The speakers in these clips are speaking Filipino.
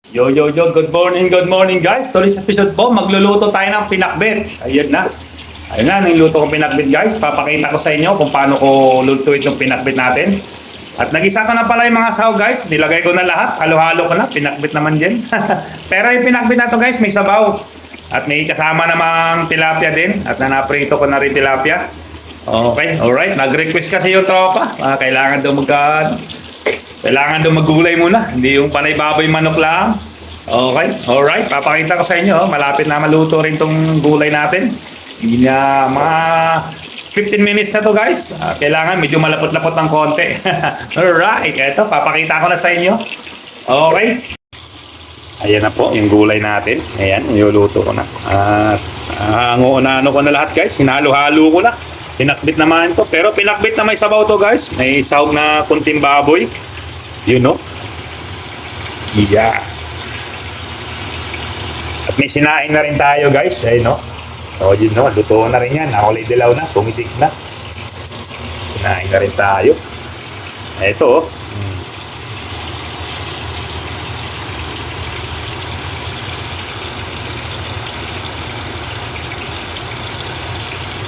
Good morning guys. Today's episode po, magluluto tayo ng pinakbet. Ayun na. Ayun na, niluto ko pinakbet guys. Papakita ko sa inyo kung paano ko lutuin itong pinakbet natin. At nagisa ko na pala yung mga sabaw guys. Nilagay ko na lahat. Halo-halo ko na. Pinakbet naman din. Pero yung pinakbet na to guys, may sabaw. At may kasama namang tilapia din. At nanaprito ko na rin tilapia. Okay, alright. Nag-request kasi yung tropa. Kailangan daw maggulay muna, hindi yung panay baboy manok lang. Okay, alright. Papakita ko sa inyo, malapit na maluto rin tong gulay natin. Hindi na mga 15 minutes na to guys. Kailangan medyo malapot-lapot ng konti. Alright, eto, papakita ko na sa inyo. Okay. Ayan na po yung gulay natin. Ayan, niluluto ko na. At ano ko na lahat guys. Hinalo-halo ko na. Pinakbit naman to. Pero pinakbit na may sabaw to guys. May sahog na kunting baboy. You know? Yeah. At may sinaing na rin tayo guys. Ayun no? So yun no, luto na rin yan. Nakulay dilaw na, pumitik na. Sinaing na rin tayo. Ito oh.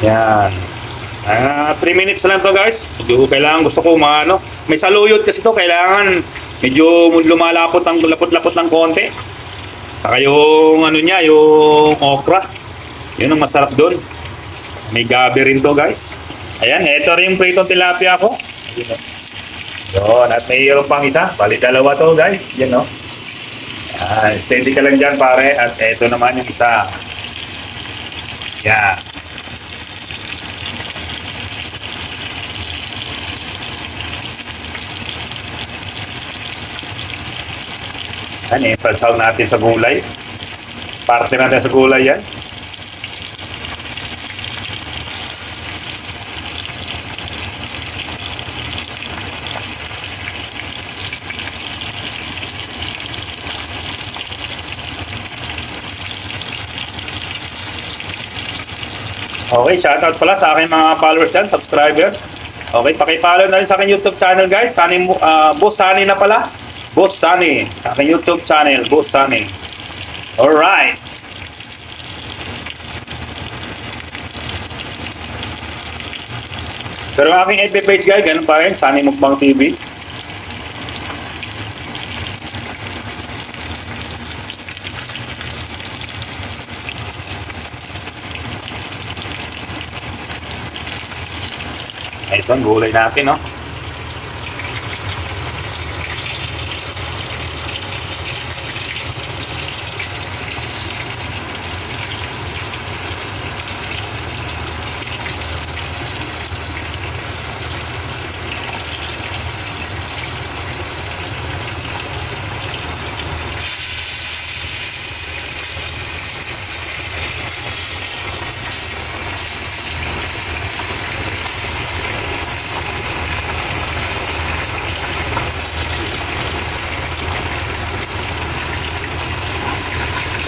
Yan. 3 minutes lang to guys. Kailangan gusto ko may saluyot kasi to, kailangan medyo lumalapot ang lapot-lapot ng konti. Saka yung niya, yung okra. Yun ang masarap doon. May gabi rin to guys. Ayan, ito rin yung pritong tilapia ko. Yun, at mayroon pang isa. Bali dalawa to guys. Yan no. Steady ka lang dyan pare. At ito naman yung isa. Yan. Yan, i-pasaw natin sa gulay. Parte natin sa gulay yan. Okay, shoutout pala sa aking mga followers dyan, subscribers. Okay, paki-follow na rin sa aking YouTube channel guys. Boss Sunny na pala. Boss Sunny. Sa aking YouTube channel, Boss Sunny. Alright. Pero aking FB page guys, ganun pa rin. Sunny Mukbang TV. Ito ang gulay natin, no?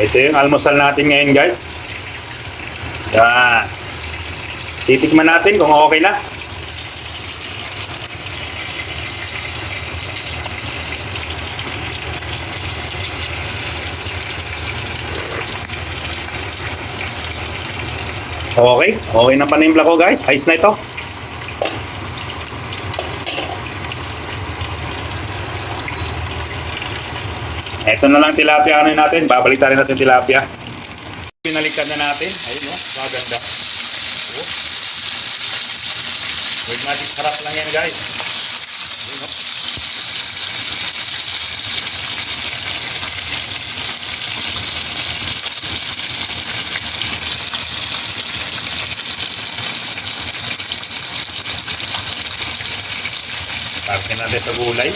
Ito yung almusal natin ngayon guys. Yan. Titikman natin kung okay na. Okay. Okay na panimpla ko guys. Ayos na ito. Ito na lang tilapia natin. Babaliktad natin tilapia. Pinaliktad na natin. Ayun o. Maganda. Oh. Wait natin. Sarap lang yan guys. Ayun o. Parkin natin sa gulay.